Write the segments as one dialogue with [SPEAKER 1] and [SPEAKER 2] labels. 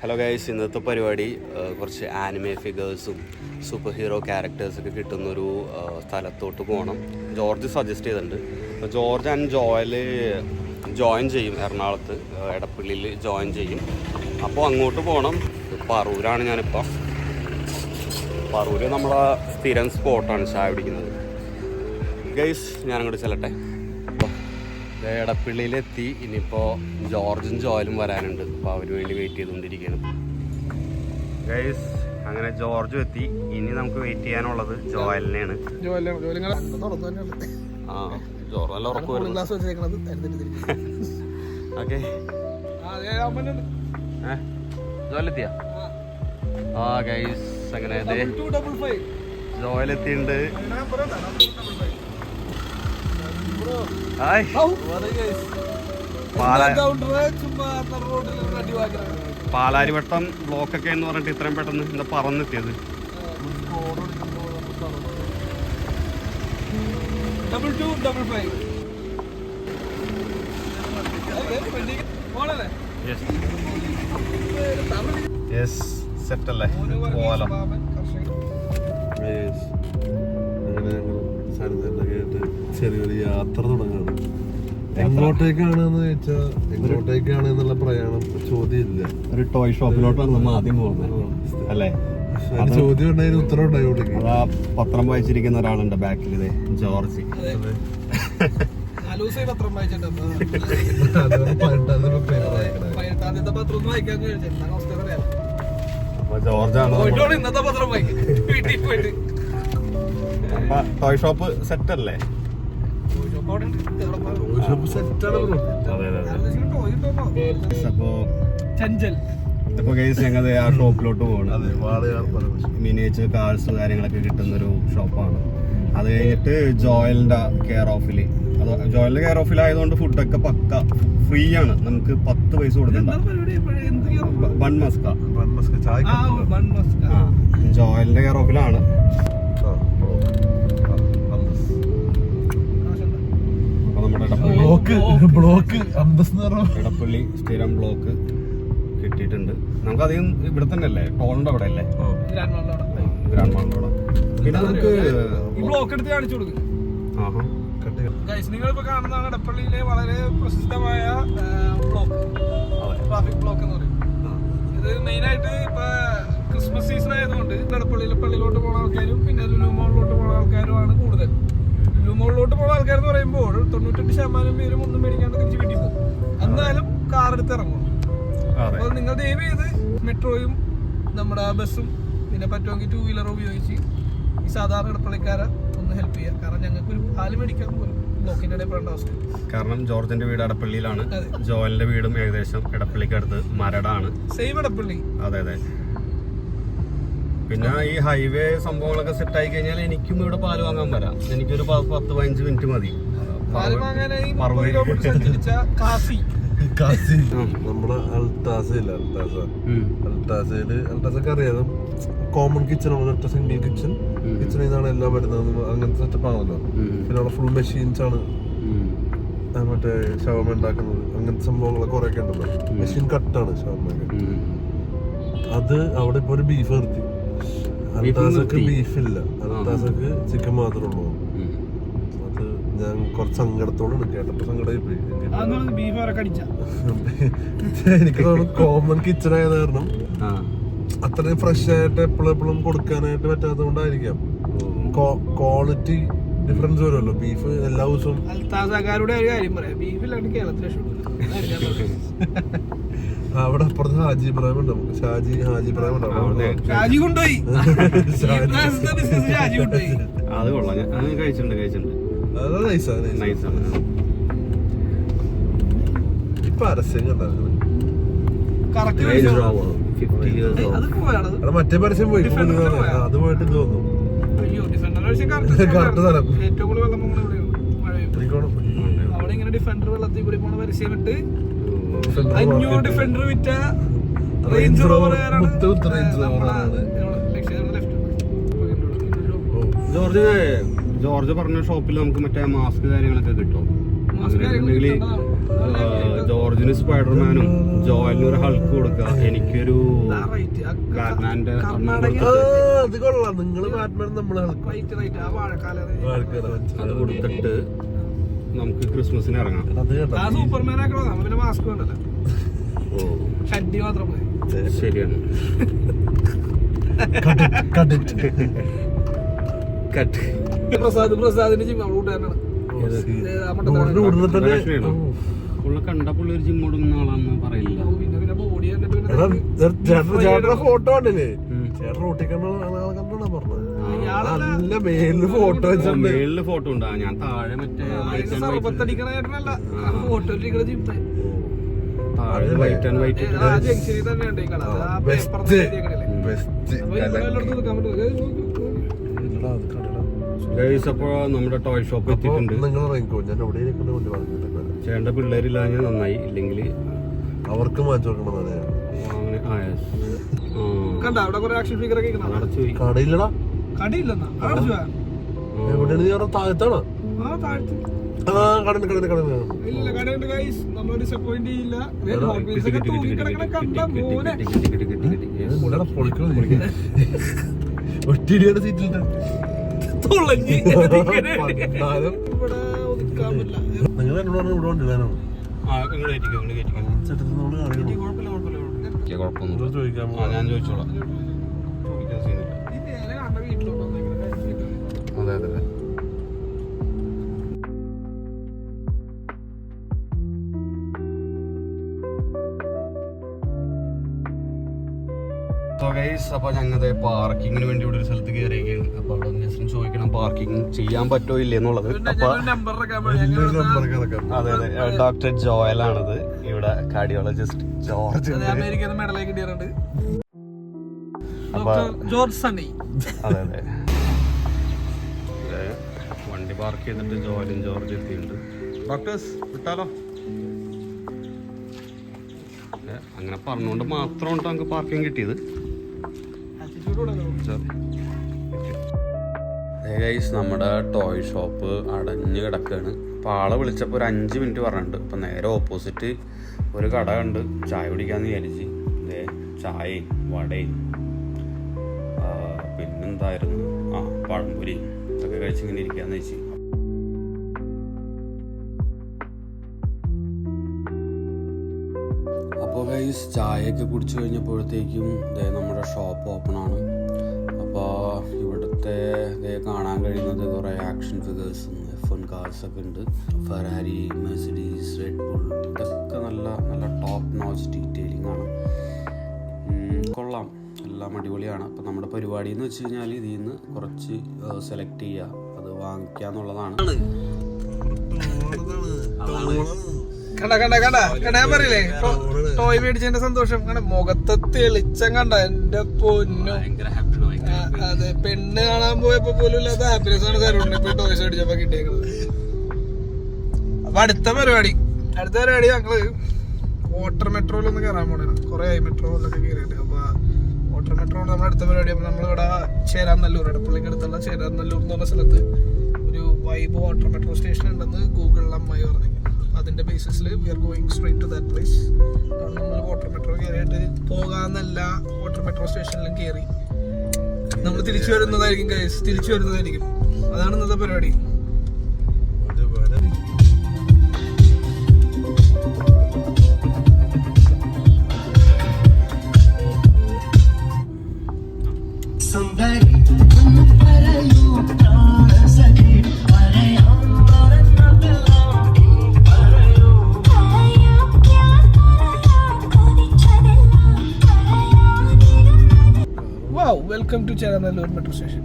[SPEAKER 1] Hello guys, ഇന്നത്തെ പരിപാടി കുറച്ച് ആനിമേ ഫിഗേഴ്സും സൂപ്പർ ഹീറോ ക്യാരക്ടേഴ്സൊക്കെ കിട്ടുന്നൊരു സ്ഥലത്തോട്ട് പോകണം. ജോർജ് സജസ്റ്റ് ചെയ്തിട്ടുണ്ട്. അപ്പോൾ ജോർജ് ആൻഡ് ജോയൽ ജോയിൻ ചെയ്യും, എറണാകുളത്ത് എടപ്പള്ളിയിൽ ജോയിൻ ചെയ്യും. അപ്പോൾ അങ്ങോട്ട് പോകണം. പറൂരാണ് ഞാനിപ്പോൾ. പറൂര് നമ്മളെ സ്ഥിരം സ്പോട്ടാണ് ചായ പിടിക്കുന്നത്. ഗൈസ്, ഞാനങ്ങോട്ട് ചെല്ലട്ടെ. എടപ്പള്ളിയിലെത്തി. ഇനിയിപ്പോൾ ജോർജും ജോയലും വരാനുണ്ട്. അപ്പോൾ അവന് വേണ്ടി വെയിറ്റ് ചെയ്തുകൊണ്ടിരിക്കുകയാണ്. ഗൈസ്, അങ്ങനെ ജോർജും എത്തി. ഇനി നമുക്ക് വെയിറ്റ് ചെയ്യാനുള്ളത് ജോയലിനെയാണ്. ആ, ജോർ നല്ല ഉറപ്പ് വരുന്നു. ഓക്കെ, ജോയലെത്തിയാ? ആ ഗൈസ്, അങ്ങനെ ജോയലെത്തിയിട്ടുണ്ട്. പാലാരിവട്ടം ബ്ലോക്കൊക്കെ എന്ന് പറഞ്ഞിട്ട് ഇത്രയും പെട്ടെന്ന് എന്താ പറന്നെത്തിയത്? സെറ്റ് അല്ലേ? പോവാലോ.
[SPEAKER 2] ചെറിയൊരു യാത്ര തുടങ്ങാണ്. എങ്ങോട്ടേക്കാണെന്ന് ചോദിച്ചാൽ എങ്ങോട്ടേക്കാണ് എന്നുള്ള പ്രയാണം ചോദ്യമില്ല.
[SPEAKER 1] ഒരു ടോയ് ഷോപ്പിലോട്ടാണ് നമ്മൾ ആദ്യം പോകുന്നത് അല്ലേ?
[SPEAKER 2] ചോദ്യം ഉണ്ടായിരുന്നു, ഉത്തരം ഉണ്ടായോളൂ.
[SPEAKER 1] അതാ പത്രം വായിച്ചിരിക്കുന്ന ഒരാളുണ്ട് ബാക്കിൽ, ഇതേ ജോർജ്. ടോയ് ഷോപ്പ് സെറ്റ് അല്ലേ? അപ്പൊ ഗൈസ്, ഞങ്ങൾ ആ ഷോപ്പിലോട്ട് പോകണം. മിനിയേച്ചർ കാർസ് കാര്യങ്ങളൊക്കെ കിട്ടുന്നൊരു ഷോപ്പാണ്. അത് കഴിഞ്ഞിട്ട് ജോയലിന്റെ കെയർ ഓഫിൽ, ജോയലിന്റെ കെയർ ഓഫിൽ ആയതുകൊണ്ട് ഫുഡൊക്കെ പക്ക ഫ്രീ ആണ്. നമുക്ക് 10 പൈസ കൊടുക്കണ്ട. ജോയലിന്റെ കെയർ ഓഫിലാണ്. എടപ്പള്ളി സ്ഥിരം ബ്ലോക്ക് കിട്ടിയിട്ടുണ്ട്. നമുക്ക് അധികം ഇവിടെ തന്നെ അല്ലേ? ടോളിന്റെ അവിടെ അല്ലേ? ഗ്രാൻഡ് മാളിന്റെ. പിന്നെ നമുക്ക്
[SPEAKER 3] ബ്ലോക്ക് എടുത്ത് കാണിച്ചു കൊടുക്കും. നിങ്ങളിപ്പോ കാണുന്നതാണ് എടപ്പള്ളിയിലെ വളരെ പ്രസിദ്ധമായ ബ്ലോക്ക്, ട്രാഫിക് ബ്ലോക്ക് എന്ന് പറയും. ഇത് മെയിനായിട്ട് ഇപ്പൊ ക്രിസ്മസ് സീസൺ ആയതുകൊണ്ട് എടപ്പള്ളിയിലെ പള്ളിയിലോട്ട് പോകുന്ന ആൾക്കാരും പിന്നെ ലുലു മോളിലോട്ട് പോകുന്ന ആൾക്കാരുമാണ് കൂടുതൽ. ലുലു മോളിലോട്ട് പോകുന്ന ആൾക്കാരെന്ന് പറയുമ്പോൾ 98% പേരും ഒന്നും മേടിക്കാണ്ട് തിരിച്ച് വീട്ടിൽ പോകും. എന്നാലും കാർ എടുത്ത് ഇറങ്ങും. അപ്പോൾ നിങ്ങൾ ദയവ് ചെയ്ത് മെട്രോയും നമ്മുടെ ബസ്സും പിന്നെ പറ്റുമെങ്കിൽ 2 വീലർ ഉപയോഗിച്ച് ഈ സാധാരണ എടപ്പള്ളിക്കാരെ ഒന്ന് ഹെൽപ്പ് ചെയ്യുക. കാരണം ഞങ്ങൾക്ക് ഒരു പാല് മേടിക്കാൻ പോലും ബ്ലോക്കിന്റെ ഇടയിൽ പെടേണ്ട അവസ്ഥ.
[SPEAKER 1] കാരണം ജോർജിന്റെ വീട് എടപ്പള്ളിയിലാണ്, ജോയലിന്റെ വീടും ഏകദേശം എടപ്പള്ളിക്ക് അടുത്ത് മരടാണ്.
[SPEAKER 3] സെയിം എടപ്പള്ളി.
[SPEAKER 1] അതെ അതെ. പിന്നെ ഈ ഹൈവേ സംഭവങ്ങളൊക്കെ സെറ്റ് ആയി കഴിഞ്ഞാൽ എനിക്കും ഇവിടെ പാല് വാങ്ങാൻ വരാം. എനിക്കൊരു 10-15 മിനിറ്റ് മതി
[SPEAKER 3] പാല് വാങ്ങാനായി.
[SPEAKER 2] നമ്മുടെ അൽത്താസയില്ല, അൽത്താസയൊക്കെ അറിയാം. കോമൺ കിച്ചൺ, സിംഗിൾ കിച്ചണിൽ നിന്നാണ് എല്ലാം വരുന്നത്. അങ്ങനത്തെ സെറ്റപ്പ് ആണല്ലോ. പിന്നെ അവിടെ ഫുൾ മെഷീൻസ് ആണ്. മറ്റേ ഷവർമ ഉണ്ടാക്കുന്നത്, അങ്ങനത്തെ സംഭവങ്ങളൊക്കെ കുറെ ഒക്കെ ഉണ്ടല്ലോ. മെഷീൻ കട്ടാണ് ഷവർമയൊക്കെ. അത് അവിടെ ഇപ്പൊ ഒരു ബീഫ് നിർത്തി. അൽത്താസക്ക് ബീഫില്ല, അൽത്താസക്ക് ചിക്കൻ മാത്രമേ ഉള്ളൂ. അത് ഞാൻ കുറച്ച് സങ്കടത്തോടെ കേട്ടപ്പോ സങ്കടമായി പോയി. എനിക്ക് തോന്നുന്നു കോമൺ കിച്ചൺ ആയത് കാരണം അത്രയും ഫ്രഷ് ആയിട്ട് എപ്പോഴും കൊടുക്കാനായിട്ട് പറ്റാത്തത് കൊണ്ടായിരിക്കാം. ക്വാളിറ്റി ഡിഫറൻസ് വരുമല്ലോ. ബീഫ് എല്ലാ ദിവസവും.
[SPEAKER 3] അൽത്താസക്കാരുടെ ഒരു കാര്യം പറയാം, ബീഫിലാണ് കേരളത്തിലെ
[SPEAKER 2] അവിടെ അപ്പുറത്ത് ഹാജി ഇബ്രാഹിം ഉണ്ട്. നമുക്ക് ഹാജി ഇബ്രാഹിം
[SPEAKER 3] ഷാജി കൊണ്ടുപോയി.
[SPEAKER 1] അത് കൊള്ളാം, ഞാൻ കഴിച്ചിട്ടുണ്ട്.
[SPEAKER 2] അത് നൈസാണ്. ഇപ്പൊ പരസ്യം കണ്ടായിരുന്നു. മറ്റേ പരസ്യം പോയി, അത് പോയിട്ട് തോന്നുന്നു. കറക്റ്റ് സ്ഥലം.
[SPEAKER 3] അവിടെ ഇങ്ങനെ ഡിഫൻഡർ വെള്ളത്തിൽ കൂടി പോണ പരസ്യം ഇട്ട് 500 ഡിഫൻഡർ വിറ്റ റേഞ്ച് റോവറാണ്.
[SPEAKER 1] ജോർജ് പറഞ്ഞ ഷോപ്പിൽ നമുക്ക് മറ്റേ മാസ്ക് കാര്യങ്ങളൊക്കെ കിട്ടും. ജോർജിന് സ്പൈഡർമാനും ജോയലിന് ഒരു ഹൾക്ക് കൊടുക്കുക, എനിക്കൊരു ബാറ്റ്മാന്റെ
[SPEAKER 2] അത് കൊള്ളാം. നിങ്ങള് ബാറ്റ്മാൻ നമ്മള്
[SPEAKER 1] അത് കൊടുത്തിട്ട് നമുക്ക് ക്രിസ്മസിന് ഇറങ്ങാം.
[SPEAKER 3] സൂപ്പർമാൻ ആക്കണം, പിന്നെ മാസ്ക് വേണ്ടല്ലോ,
[SPEAKER 1] ഓ
[SPEAKER 3] ഷഡ്ഡി മാത്രം മതി.
[SPEAKER 1] ശരിയാണ്. കട്ട്
[SPEAKER 3] പ്രസാദിന്റെ ജിം കൂട്ടുകാരനാണ്.
[SPEAKER 1] പുള്ള കണ്ട പുള്ളി ഒരു ജിം ഓടുന്ന ആളാന്ന് പറയില്ല.
[SPEAKER 3] പിന്നെ ബോഡി
[SPEAKER 2] ചേട്ടന്റെ ഫോട്ടോ കണ്ടില്ലേ? ചേട്ടൻ റോട്ടിൽ കണ്ടാണ് പറഞ്ഞത്. നല്ല മേലില് ഫോട്ടോ വെച്ചിട്ടുണ്ട്.
[SPEAKER 1] മേളില് ഫോട്ടോ ഉണ്ടാ, ഞാൻ താഴെ മറ്റേ
[SPEAKER 3] സർവത്തടിക്കണ ചേട്ടനല്ല, ഫോട്ടോ ജിം
[SPEAKER 1] താഴെ വൈറ്റ് ആൻഡ് വൈറ്റ്.
[SPEAKER 3] ജംഗ്ഷനിൽ തന്നെ ഉണ്ട് ഈ കട.
[SPEAKER 1] അപ്പൊ നമ്മുടെ ടോയ് ഷോപ്പ് എത്തിയിട്ടുണ്ട്. ചേട്ടന്റെ പിള്ളേരില്ലാഞ്ഞ നന്നായി, ഇല്ലെങ്കിൽ
[SPEAKER 2] അവർക്ക് മാറ്റി കൊടുക്കണതാണ്. കടയില്ലടാ,
[SPEAKER 3] കടയില്ലെന്നാ
[SPEAKER 2] എവിടെയാണ്? താഴത്താണോ?
[SPEAKER 3] ഇല്ല കടയുണ്ട് ഗൈസ്, നമ്മൾ ഡിസപ്പോയിന്റ് ചെയ്യില്ല.
[SPEAKER 2] ഒറ്റടിയുടെ സീറ്റിൽ നിങ്ങൾ എന്നോട് ഇവിടെ കൊണ്ടിടാനാണ് ചോദിക്കാൻ.
[SPEAKER 1] ഞാൻ ചോദിച്ചോളാം. അതെ അതെ. അപ്പൊ ഞങ്ങളുടെ പാർക്കിങ്ങിന് വേണ്ടി ഇവിടെ ഒരു സ്ഥലത്ത് കയറിയിരിക്കുകയാണ്. അപ്പൊ അവിടെ ജസ്റ്റ് ചോദിക്കണം പാർക്കിംഗ് ചെയ്യാൻ പറ്റോ ഇല്ലേ എന്നുള്ളത്. അപ്പൊ അതെ അതെ, ഡോക്ടർ ജോയൽ ആണിത്, ഇവിടെ കാർഡിയോളജിസ്റ്റ് ജോർജ്.
[SPEAKER 3] ജോർജ് സണ്ണി.
[SPEAKER 1] അതെ അതെ. വണ്ടി പാർക്ക് ചെയ്തിട്ട് ജോയലും ജോർജ് എത്തിയിട്ടുണ്ട്. ഡോക്ടേഴ്സ് വിട്ടാലോ? അങ്ങനെ പറഞ്ഞുകൊണ്ട് മാത്രമാണ് നമുക്ക് പാർക്കിംഗ് കിട്ടിയത്. നമ്മുടെ ടോയ് ഷോപ്പ് അടഞ്ഞു കിടക്കുകയാണ്. അപ്പോൾ ആളെ വിളിച്ചപ്പോൾ ഒരു 5 മിനിറ്റ് പറഞ്ഞിട്ടുണ്ട്. അപ്പം നേരെ ഓപ്പോസിറ്റ് ഒരു കട കണ്ട് ചായ കുടിക്കാമെന്ന് വിചാരിച്ച് ചായയും വടയും പിന്നെന്തായിരുന്നു പഴംപൊരി ഇതൊക്കെ കഴിച്ചിങ്ങനെ ഇരിക്കാന്ന് വെച്ച്. അപ്പോൾ ഗൈസ് ചായയൊക്കെ കുടിച്ചു കഴിഞ്ഞപ്പോഴത്തേക്കും നമ്മുടെ ഷോപ്പ് ഓപ്പൺ ആണ്. അപ്പോൾ ഇവിടുത്തെ കാണാൻ കഴിയുന്നത് കുറേ ആക്ഷൻ ഫിഗേഴ്സും F1 കാർസൊക്കെ ഉണ്ട്. ഫെറാരി, മെഴ്സിഡീസ്, റെഡ് ബുൾ, ഇതൊക്കെ നല്ല നല്ല ടോപ്പ് നോച്ച് ഡീറ്റെയിലിംഗ് ആണ്. കൊള്ളാം, എല്ലാം അടിപൊളിയാണ്. അപ്പോൾ നമ്മുടെ പരിപാടി എന്ന് വെച്ച് കഴിഞ്ഞാൽ ഇതിൽ നിന്ന് കുറച്ച് സെലക്ട് ചെയ്യുക, അത് വാങ്ങിക്കുക എന്നുള്ളതാണ്.
[SPEAKER 3] പറയില്ലേ ടോയ് മേടിച്ചതിന്റെ സന്തോഷം മുഖത്തെ തെളിച്ചം കണ്ട എന്റെ പൊന്നു. അതെ, പെണ്ണ് കാണാൻ പോയപ്പോ പോലും ഇല്ലാത്ത ഹാപ്പിനെസ് ആണ് തരുണ്ട് ഇപ്പൊ ടോയ്സ് മേടിച്ചപ്പോ കിട്ടിയേക്കുന്നത്. അപ്പൊ അടുത്ത പരിപാടി ഞങ്ങള് വാട്ടർ മെട്രോയിലൊന്ന് കയറാൻ പോണേ. കുറെ ആയി മെട്രോയിലൊക്കെ കയറിയിട്ട്. അപ്പൊ വാട്ടർ മെട്രോ നമ്മുടെ അടുത്ത പരിപാടി. അപ്പൊ നമ്മളിവിടെ ചേരാനല്ലൂർ, ഇടപ്പള്ളിക്ക് അടുത്തുള്ള ചേരാനല്ലൂർ എന്ന് പറഞ്ഞ സ്ഥലത്ത് ഒരു വൈബ് വാട്ടർ മെട്രോ സ്റ്റേഷൻ ഉണ്ടെന്ന് ഗൂഗിളിൽ അമ്മായി പറഞ്ഞു. അതിന്റെ ബേസിസിൽ we are going straight to that place. നമ്മൾ വാട്ടർ മെട്രോ കയറിയിട്ട് പോകാന്നല്ല, വാട്ടർ മെട്രോ സ്റ്റേഷനിലും കയറി നമ്മൾ തിരിച്ചു വരുന്നതായിരിക്കും. അതാണ് ഇന്നത്തെ പരിപാടി. Welcome to Cheranallur metro station.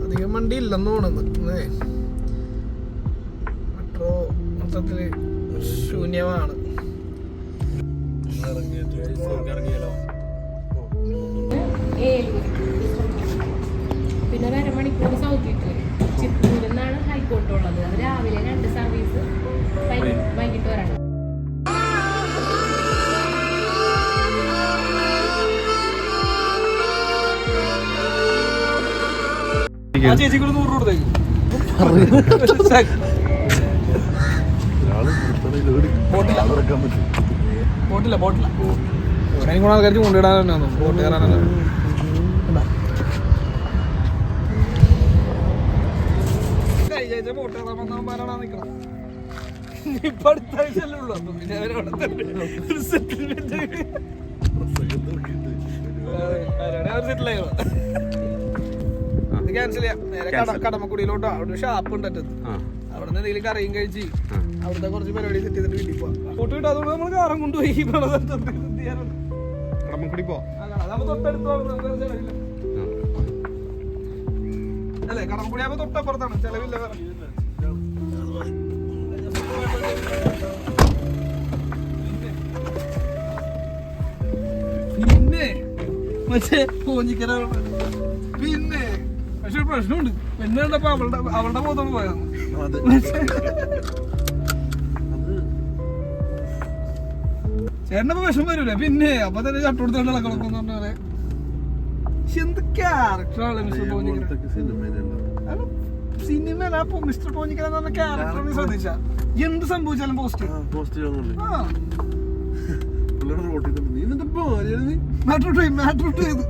[SPEAKER 3] അധികം വണ്ടി ഇല്ലെന്ന് തോന്നുന്നു. മെട്രോ മൊത്തത്തില് ശൂന്യമാണ്.
[SPEAKER 4] പിന്നെ ഒരു അരമണിക്കൂർ സൗദിക്ക് ചിത്തൂരിൽ നിന്നാണ് ഹൈക്കോർട്ട് ഉള്ളത്. അത് രാവിലെ 2 സർവീസ്, വൈകിട്ട് വരണം.
[SPEAKER 3] ചേച്ചിക്ക് 100 രൂപ കൊടുത്തേക്കും. ബോട്ടില്ല അതിനും കൂടെ ആൾക്കാർക്ക് കൊണ്ടിടാനാണ് ബോട്ട് കയറാനല്ല. കഴിഞ്ഞ ബോട്ട് കയറാൻ വന്നവന്മാരാണ് നിൽക്കണം. ഇപ്പൊ അടുത്ത ആഴ്ചയല്ലേ ഉള്ളൂ. അപ്പൊ പിന്നെ അവരവിടെ സെറ്റിൽ ആയോ? ക്യാൻസൽ ചെയ്യാം. നേരെ കടമക്കുടിയിലോട്ടോ. അവിടെ ഒരു ഷാപ്പ് ഉണ്ട് അറ്റത്ത്. അവിടെ നിന്ന് എന്തെങ്കിലും കറിയും കഴിച്ച് അവിടുത്തെ കുറച്ച് പരിപാടി സെറ്റ് ചെയ്തിട്ട് വീട്ടിൽ പോവാം. ഫോട്ടോ കിട്ടും. അതുകൊണ്ട് നമ്മൾ കാറും കൊണ്ടുപോയി
[SPEAKER 1] കടമക്കുടി പോ
[SPEAKER 3] തൊട്ടടുത്ത് അല്ലേ? കടമക്കുടി ആകുമ്പോ തൊട്ടപ്പുറത്താണ്. ചെലവില്ല വേറെ. പിന്നെ പക്ഷേ കോഞ്ഞിക്കര പിന്നെ പക്ഷെ ഒരു പ്രശ്നമുണ്ട്. പെണ്ണ് കണ്ടപ്പോ അവളുടെ ബോധം പോയതാണ്. ചേട്ടനപ്പോ വിഷം വരൂലേ പിന്നെ അപ്പൊ തന്നെ ചട്ടുകൊടുത്തോണ്ട് നടക്കണം എന്ന് പറഞ്ഞാല്. പക്ഷെ എന്ത് ക്യാരക്ടറാണ് mister Ponjikkara. Cinema mister Ponjikkara എന്ന് പറഞ്ഞ ക്യാരക്ടർ ശ്രദ്ധിച്ച എന്ത് സംഭവിച്ചാലും പോസ്റ്റ് മാറ്റർ ചെയ്ത്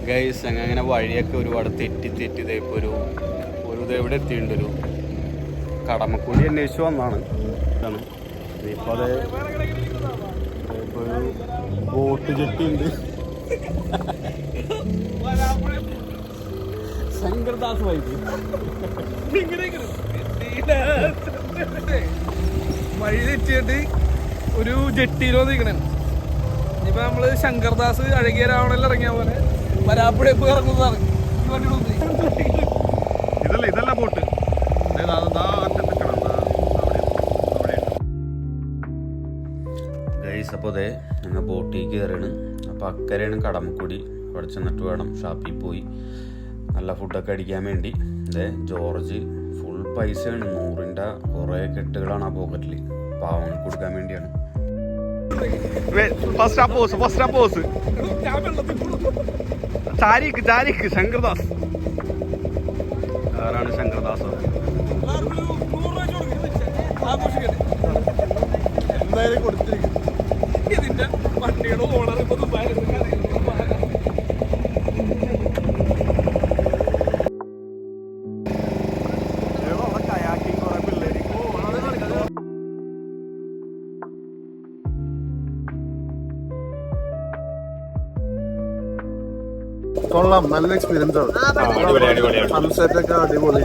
[SPEAKER 1] ഗൈസ് അങ്ങനെ വഴിയൊക്കെ ഒരുപാട് തെറ്റി ഇപ്പോൾ ഒരു എവിടെ എത്തിയിട്ടുണ്ടൊരു കടമക്കുടി അന്വേഷിച്ച് വന്നാണ്. ഇപ്പോൾ അത് ഇപ്പോൾ ഒരു ബോട്ട് ജെട്ടി ഉണ്ട്. ശങ്കർദാസ് വൈകി
[SPEAKER 3] വഴി തെറ്റിയിട്ട് ഒരു ജെട്ടിയിലോ നിൽക്കണേ. ഇനിയിപ്പോ നമ്മള് ശങ്കർദാസ് അഴകിയ രാവണയിൽ ഇറങ്ങിയ പോലെ വരാപ്പുഴ ഇപ്പൊ ഇറങ്ങുന്നതാണ്.
[SPEAKER 1] ഇതല്ല ബോട്ട്. ഗൈസ് അപ്പോൾ അതെ ഞങ്ങൾ ബോട്ടിൽ കയറിയാണ്. അപ്പോൾ അക്കരെയാണ് കടമക്കുടി. അവിടെ ചെന്നിട്ട് വേണം ഷാപ്പിൽ പോയി നല്ല ഫുഡൊക്കെ അടിക്കാൻ വേണ്ടി. അതെ ജോർജ് ഫുൾ പൈസയാണ്. 100ൻ്റെ കുറേ കെട്ടുകളാണ് ആ പോക്കറ്റിൽ. പാവങ്ങൾ കൊടുക്കാൻ വേണ്ടിയാണ്. ചാരിക്ക് ശങ്കർദാസ്. ആരാണ് ശങ്കർദാസ്?
[SPEAKER 2] എന്തായാലും കൊടുത്തിരിക്കും.
[SPEAKER 3] ഇതിന്റെ വണ്ടിയുടെ ഓണർ ഇപ്പൊ
[SPEAKER 2] കൊള്ളാം. നല്ല എക്സ്പീരിയൻസ് ആണ്. സൺസെറ്റ് ഒക്കെ അടിപൊളി.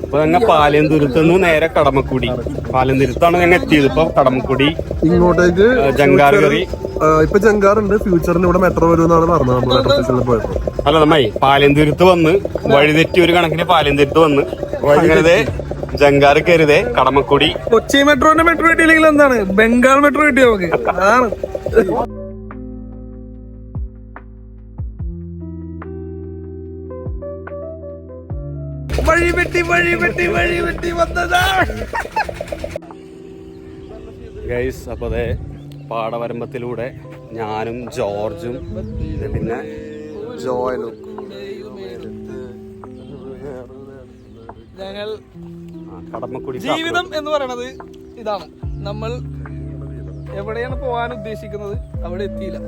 [SPEAKER 1] ഇപ്പൊ ഞങ്ങൾ പാലന്തുരുത്തുനിന്ന് നേരെ കടമക്കുടി. പാലന്തുരുത്താണ് ഞങ്ങൾ എത്തിയത്. ഇപ്പൊ കടമക്കുടി
[SPEAKER 2] ഇങ്ങോട്ടേക്ക്
[SPEAKER 1] ജങ്കാർ കയറി.
[SPEAKER 2] ഇപ്പൊ ജങ്കാറുണ്ട്. ഫ്യൂച്ചറിന് ഇവിടെ മെട്രോ വരുമെന്നാണ് പറഞ്ഞത് നമ്മൾ മെട്രോ സ്റ്റേഷനിൽ പോയപ്പോ.
[SPEAKER 1] അല്ല നമ്മ പാലന്തുരുത്ത് വന്ന് വഴിതെറ്റി ഒരു കണക്കിന് പാലന്തുരുത്ത് വന്ന് വഴികരുതേ ജങ്കാർ കയറിയതേ കടമക്കുടി.
[SPEAKER 3] കൊച്ചി മെട്രോന്റെ മെട്രോ കിട്ടിയില്ലെങ്കിൽ എന്താണ് ബംഗാൾ മെട്രോ കിട്ടിയ നമുക്ക്. അതാണ് വഴി വെട്ടി വന്നതാ
[SPEAKER 1] ഗൈസ്. അപ്പോൾ അതെ പാടവരമ്പത്തിലൂടെ ഞാനും ജോർജും പിന്നെ ജോയലും
[SPEAKER 3] ഞങ്ങൾ
[SPEAKER 1] കടമക്കുടി.
[SPEAKER 3] ജീവിതം എന്ന് പറയണത് ഇതാണ്. നമ്മൾ എവിടെയാണ് പോകാൻ ഉദ്ദേശിക്കുന്നത് അവിടെ എത്തിയില്ല.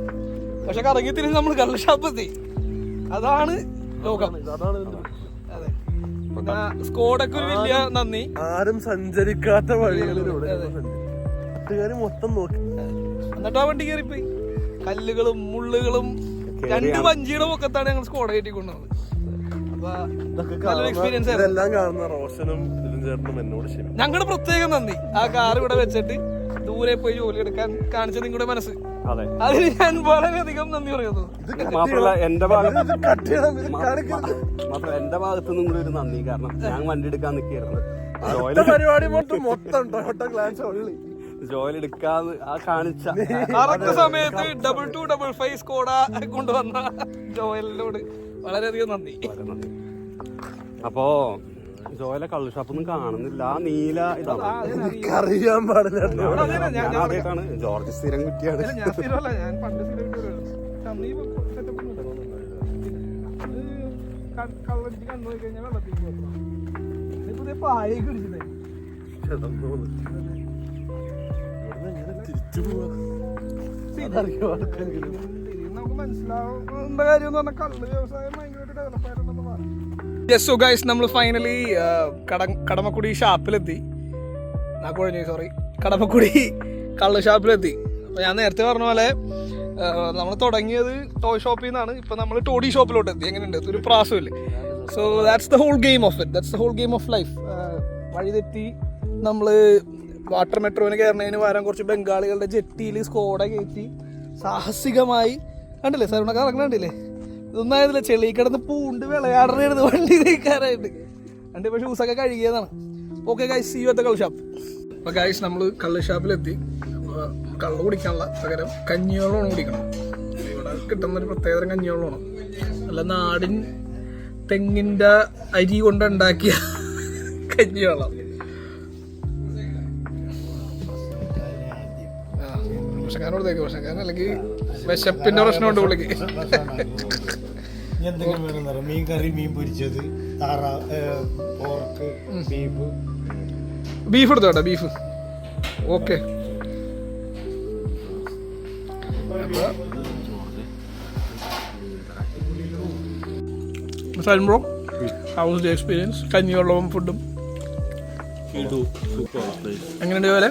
[SPEAKER 3] പക്ഷെ കറങ്ങി തിരിഞ്ഞ് നമ്മൾ കള്ള് എത്തി. അതാണ് ലോകം. അതെ. പിന്നെ സ്കോഡൊക്കെ ഒരു വലിയ നന്ദി.
[SPEAKER 2] ആരും സഞ്ചരിക്കാത്ത വഴികളിലൂടെ മൊത്തം നോക്കി
[SPEAKER 3] എന്നിട്ട് ആ വണ്ടി കയറിപ്പോയി. കല്ലുകളും മുള്ളുകളും 2 വഞ്ചിയുടെ പൊക്കത്താണ് ഞങ്ങൾ സ്കോഡ കയറ്റി കൊണ്ടുവന്നത്. എക്സ്പീരിയൻസ്
[SPEAKER 2] എല്ലാം കാണുന്ന റോഷനും ചേട്ടനും എന്നോട്
[SPEAKER 3] ഞങ്ങളുടെ പ്രത്യേകം നന്ദി. ആ കാർ ഇവിടെ വെച്ചിട്ട് ദൂരെ പോയി ജോലി എടുക്കാൻ കാണിച്ച നിങ്ങളുടെ മനസ്സ്,
[SPEAKER 1] അതെ.
[SPEAKER 3] അതിന് ഞാൻ വളരെയധികം നന്ദി പറയുന്നു.
[SPEAKER 1] മാത്രമല്ല എന്റെ ഭാഗത്തു നിന്നും കൂടി ഒരു നന്ദി. കാരണം ഞാൻ വണ്ടി എടുക്കാൻ നിൽക്കായിരുന്നു,
[SPEAKER 2] പരിപാടി മൊത്തം
[SPEAKER 1] ജോയിൽ എടുക്കാന്ന് ആ കാണിച്ച
[SPEAKER 3] കറക്റ്റ് സമയത്ത് 2255 സ്കോഡ കൊണ്ടുവന്ന ജോയലിനോട് വളരെയധികം നന്ദി.
[SPEAKER 1] അപ്പോ ജോയിലെ കള്ള് ഷാപ്പൊന്നും കാണുന്നില്ല. ആ നീല ഇതാണ്
[SPEAKER 2] അറിയാൻ പാടില്ല.
[SPEAKER 1] ആദ്യമായിട്ടാണ്. ജോർജ് സ്ഥിരം കുറ്റിയാണ്.
[SPEAKER 3] ഞാൻ സ്ഥിരമല്ല, ഞാൻ പണ്ട് കള്ളടിച്ച് കണ്ണു കഴിഞ്ഞാൽ വെള്ളത്തിൽ പുതിയ പായൊക്കെ പിടിച്ചതേ. നമുക്ക് മനസ്സിലാവുന്ന കാര്യം എന്ന് പറഞ്ഞാൽ കള്ള് വ്യവസായം ഭയങ്കരമായിട്ട് ഡെവലപ്പ് ആയിട്ടുണ്ടെന്ന് പറഞ്ഞു. സോ ഗൈസ്, നമ്മൾ ഫൈനലി കടമക്കുടി ഷാപ്പിലെത്തി. കടമക്കുടി കള്ള് ഷാപ്പിലെത്തി. അപ്പോൾ ഞാൻ നേരത്തെ പറഞ്ഞ പോലെ നമ്മൾ തുടങ്ങിയത് ടോയ് ഷോപ്പിൽ നിന്നാണ്. ഇപ്പം നമ്മൾ ടോഡി ഷോപ്പിലോട്ട് എത്തി. എങ്ങനെയുണ്ട്? ഒരു പ്രാസമില്ലേ? So that's the whole game of it. That's the whole game of life. വഴി തെറ്റി നമ്മൾ വാട്ടർ മെട്രോന് കയറുന്നതിന് പകരം കുറച്ച് ബംഗാളികളുടെ ജെട്ടിയിൽ സ്കോഡ കയറ്റി സാഹസികമായി കണ്ടില്ലേ സാറിനൊക്കെ ഇറങ്ങണ്ടില്ലേ? ഇതൊന്നും ആയതില്ല, ചെളി കിടന്ന് പൂണ്ട് വിളയാടണായിരുന്നു വണ്ടി നീക്കാനായിട്ട്. വണ്ടി ഇപ്പോൾ ഷൂസൊക്കെ കഴുകിയതാണ്. Okay guys, see you at the kallu shop. അപ്പോൾ ഗൈസ്, നമ്മൾ കള്ള് ഷാപ്പിലെത്തി. കള്ള് കുടിക്കാനുള്ള പകരം കഞ്ഞിവെള്ളമാണ് കുടിക്കണം. ഇവിടെ കിട്ടുന്നൊരു പ്രത്യേകതരം കഞ്ഞിവെള്ളമാണ്. നല്ല നാടിൻ തെങ്ങിൻ്റെ അരി കൊണ്ടുണ്ടാക്കിയ കഞ്ഞിവെള്ളം. വർഷക്കാരോടത്തേക്ക് വർഷക്കാരൻ അല്ലെങ്കിൽ വിശപ്പിന്റെ പ്രശ്നമുണ്ട് പുള്ളിക്ക്.
[SPEAKER 5] എന്തെങ്കിലും വേണമെന്നറിയാം. മീൻ കറി, മീൻ പൊരിച്ചത്, പോർക്ക്,
[SPEAKER 3] ബീഫ് എടുത്തോട്ടെ, beef. Okay, bro, how was the experience? കഞ്ഞിവെള്ളവും ഫുഡും എങ്ങനെയുണ്ട് പോലെ?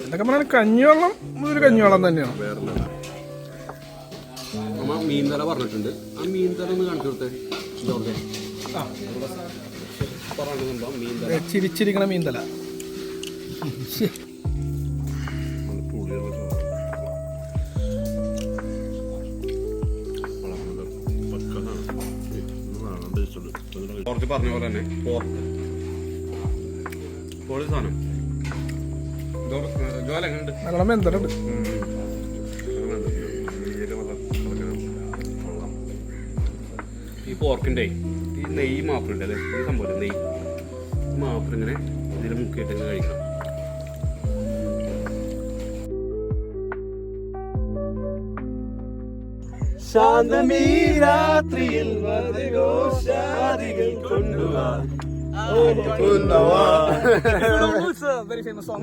[SPEAKER 3] എന്തൊക്കെ പറഞ്ഞാൽ കഞ്ഞിവെള്ളം ഒരു കഞ്ഞിവെള്ളം തന്നെയാണ്.
[SPEAKER 1] മീൻതല പറഞ്ഞിട്ടുണ്ട്. ആ മീൻതല ഒന്ന് കാണിച്ചു കൊടുത്തേ.
[SPEAKER 3] ചിരിച്ചിരിക്കണ മീൻതല.
[SPEAKER 1] കുറച്ച് പറഞ്ഞ പോലെ തന്നെ പൊളി സാധനം. ജോല എങ്ങനെയുണ്ട്?
[SPEAKER 3] നല്ലോണം വെന്തലുണ്ട്.
[SPEAKER 1] ഈ പോർക്കിൻ്റെ ഈ നെയ്യ് മാപ്പിളുണ്ട് അല്ലേ? ഈ സംഭവം നെയ്യ് മാപ്പിൾ ഇങ്ങനെ ഇതിൽ മുക്കിയിട്ട് ഇങ്ങനെ കഴിക്കണം. ശാന്തമീ രാത്രിയിൽ കൊണ്ടുവാ.
[SPEAKER 3] Very famous song.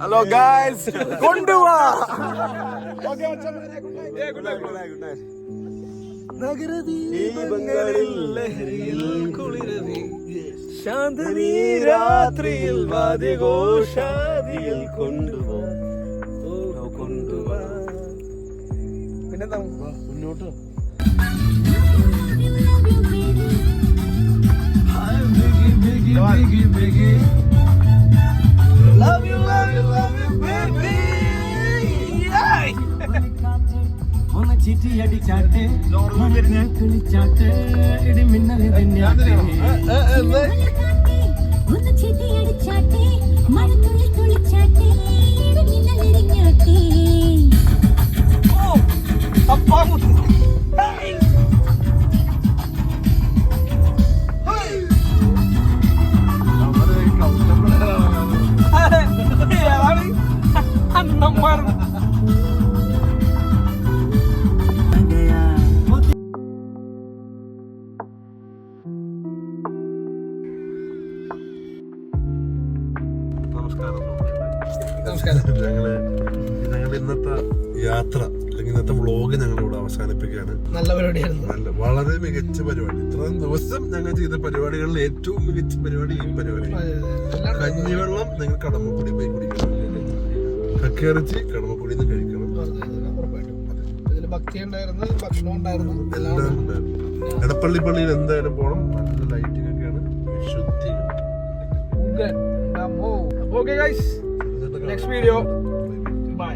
[SPEAKER 1] Hello guys, കൊണ്ടുവാ. നഗരദീപങ്ങളിൽ ലഹരിയിൽ കുളിരവി ശാന്തമീ രാത്രിയിൽ വാദ്യഘോഷാദിയിൽ കൊണ്ടുപോ കൊണ്ടുവാ.
[SPEAKER 3] പിന്നെന്താ
[SPEAKER 2] മുന്നോട്ട്
[SPEAKER 5] ചിറ്റിയടിച്ചാട്ടെ കളിച്ചാട്ടെ ഇടിമിന്നലെ തന്നെയാട്ടെ
[SPEAKER 6] ഒന്ന് ചിറ്റിയടിച്ചാട്ടെ മഴത്തുള്ളി തുള്ളിച്ചാട്ടെ ഇടിമിന്നലെറിഞ്ഞാട്ടെ.
[SPEAKER 3] അന്നമ്മ
[SPEAKER 2] ഞങ്ങളുടെ ഇന്നത്തെ യാത്ര അല്ലെങ്കിൽ ഇന്നത്തെ വ്ളോഗ് ഞങ്ങൾ ഇവിടെ അവസാനിപ്പിക്കുകയാണ്.
[SPEAKER 3] നല്ല പരിപാടിയായിരുന്നു.
[SPEAKER 2] നല്ല വളരെ മികച്ച പരിപാടി. ഇത്രയും ദിവസം ഞങ്ങൾ ചെയ്ത പരിപാടികളിൽ ഏറ്റവും മികച്ച പരിപാടി ഈ പരിപാടി. കഞ്ഞിവെള്ളം നിങ്ങൾ കടമക്കുടി പോയി കുടിക്കണം. കക്കയിറച്ചി കടമക്കുടിയിൽ നിന്ന് കഴിക്കണം.
[SPEAKER 3] ഇതില് ഭക്തി ഉണ്ടായിരുന്നു, ഭക്ഷണം ഉണ്ടായിരുന്നു,
[SPEAKER 2] എല്ലാം ഉണ്ടായിരുന്നു. എടപ്പള്ളി പള്ളിയിൽ എന്തായാലും പോകണം. നല്ല ലൈറ്റിംഗ് ഒക്കെയാണ്. ശുദ്ധി
[SPEAKER 3] ഉഗ്രൻ. Okay guys, next video, by.